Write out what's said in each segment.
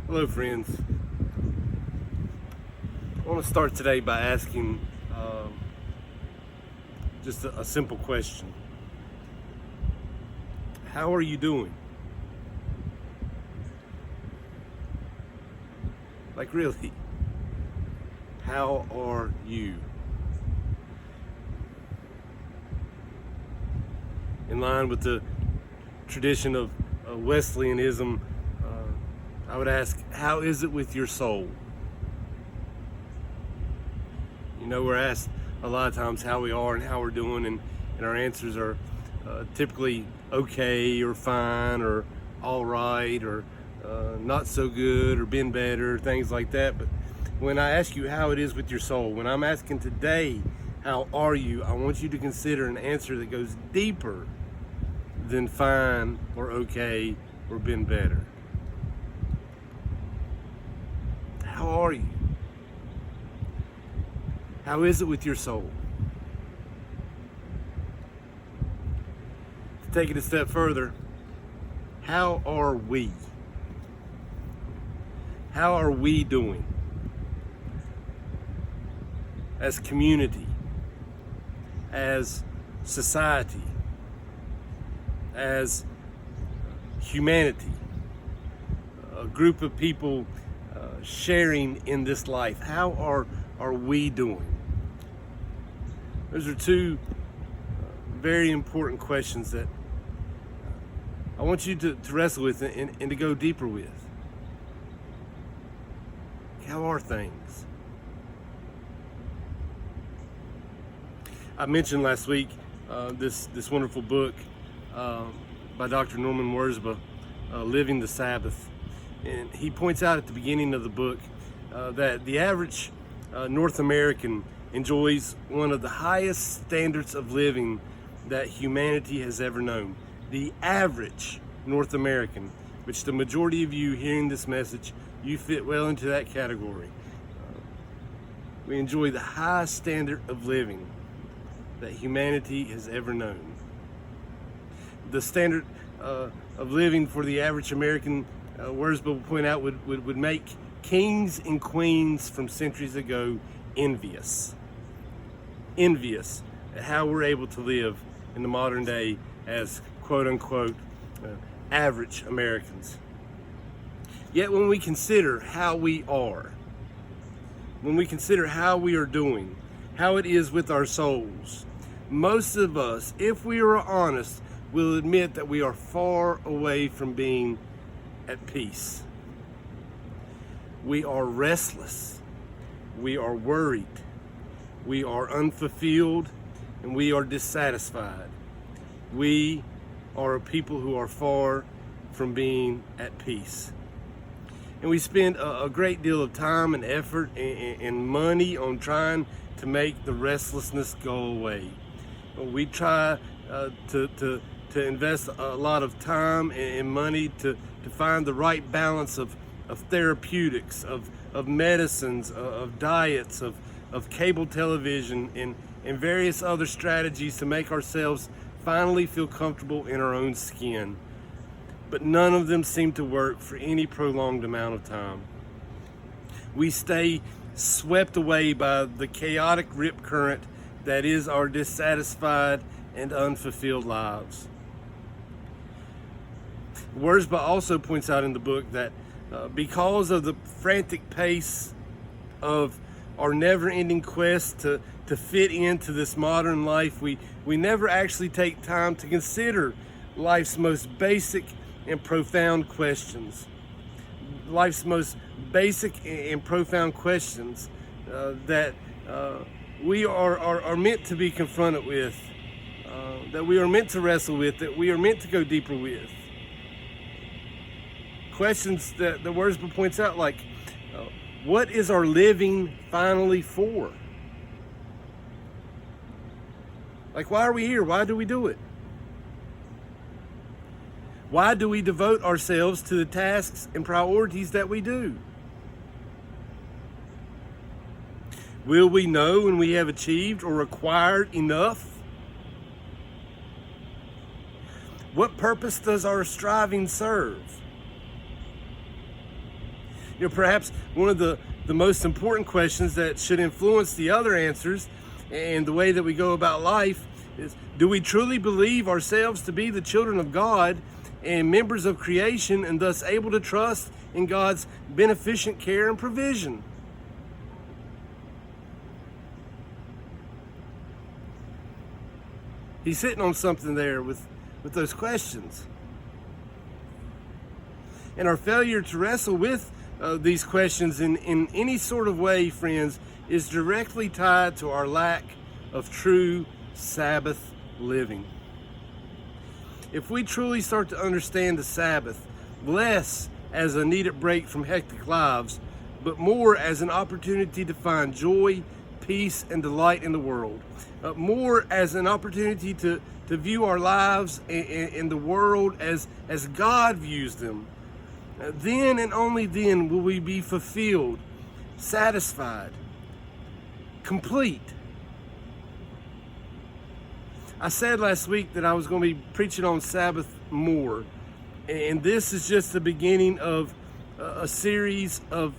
Hello friends. I want to start today by asking just a simple question. How are you doing? Like really, how are you? In line with the tradition of Wesleyanism, I would ask, how is it with your soul? You know, we're asked a lot of times how we are and how we're doing, and our answers are typically okay or fine or all right or not so good or been better, things like that. But when I ask you how it is with your soul, when I'm asking today, how are you, I want you to consider an answer that goes deeper than fine or okay or been better. How are you? How is it with your soul? To take it a step further, how are we? How are we doing? As community, as society, as humanity, a group of people sharing in this life. How are we doing? Those are two very important questions that I want you to wrestle with and to go deeper with. How are things? I mentioned last week this wonderful book by Dr. Norman Wirzba, Living the Sabbath. And he points out at the beginning of the book that the average North American enjoys one of the highest standards of living that humanity has ever known. The average North American, which the majority of you hearing this message, you fit well into that category. We enjoy the highest standard of living that humanity has ever known. The standard of living for the average American, Wirzba will point out, would make kings and queens from centuries ago envious at how we're able to live in the modern day as quote unquote average Americans. Yet when we consider how we are, when we consider how we are doing, how it is with our souls, most of us, if we are honest, will admit that we are far away from being at peace. We are restless. We are worried. We are unfulfilled, and we are dissatisfied. We are a people who are far from being at peace. And we spend a great deal of time and effort and money on trying to make the restlessness go away. We try to invest a lot of time and money to find the right balance of therapeutics, of medicines, of diets, of cable television, and various other strategies to make ourselves finally feel comfortable in our own skin. But none of them seem to work for any prolonged amount of time. We stay swept away by the chaotic rip current that is our dissatisfied and unfulfilled lives. Wirzba also points out in the book that because of the frantic pace of our never-ending quest to fit into this modern life, we never actually take time to consider life's most basic and profound questions. Life's most basic and profound questions that we are meant to be confronted with, that we are meant to wrestle with, that we are meant to go deeper with. Questions that the Wirzba points out, like, what is our living finally for? Like, why are we here? Why do we do it? Why do we devote ourselves to the tasks and priorities that we do? Will we know when we have achieved or acquired enough? What purpose does our striving serve? Perhaps one of the most important questions that should influence the other answers and the way that we go about life is, do we truly believe ourselves to be the children of God and members of creation, and thus able to trust in God's beneficent care and provision? He's sitting on something there with those questions. And our failure to wrestle with these questions in any sort of way, friends, is directly tied to our lack of true Sabbath living. If we truly start to understand the Sabbath less as a needed break from hectic lives, but more as an opportunity to find joy, peace, and delight in the world, more as an opportunity to view our lives and the world as God views them, then and only then will we be fulfilled, satisfied, complete. I said last week that I was going to be preaching on Sabbath more, and this is just the beginning of a series of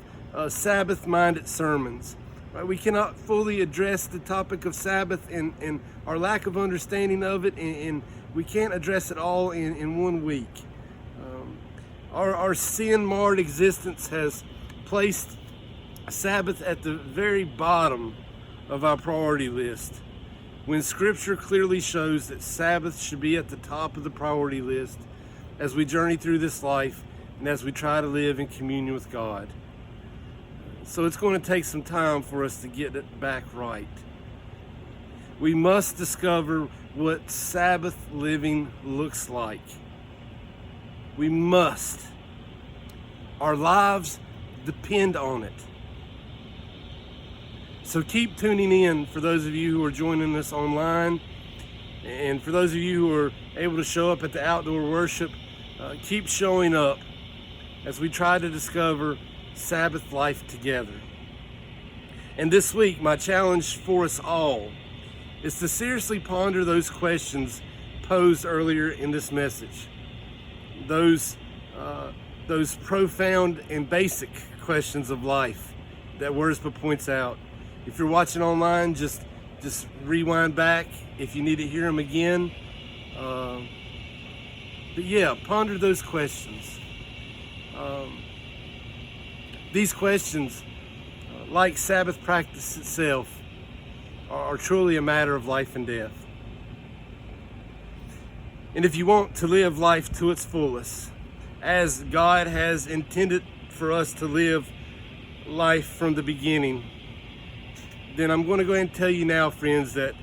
Sabbath-minded sermons. Right? We cannot fully address the topic of Sabbath and our lack of understanding of it, and we can't address it all in 1 week. Our sin-marred existence has placed Sabbath at the very bottom of our priority list, when Scripture clearly shows that Sabbath should be at the top of the priority list as we journey through this life and as we try to live in communion with God. So it's going to take some time for us to get it back right. We must discover what Sabbath living looks like. We must. Our lives depend on it. So keep tuning in for those of you who are joining us online, and for those of you who are able to show up at the outdoor worship, keep showing up as we try to discover Sabbath life together. And this week, my challenge for us all is to seriously ponder those questions posed earlier in this message. Those profound and basic questions of life that Wirzba points out. If you're watching online, just rewind back if you need to hear them again. But yeah, ponder those questions. These questions, like Sabbath practice itself, are truly a matter of life and death. And if you want to live life to its fullest, as God has intended for us to live life from the beginning, then I'm going to go ahead and tell you now, friends, that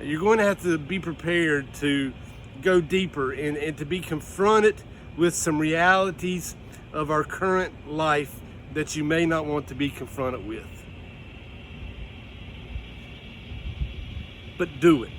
you're going to have to be prepared to go deeper and to be confronted with some realities of our current life that you may not want to be confronted with. But do it.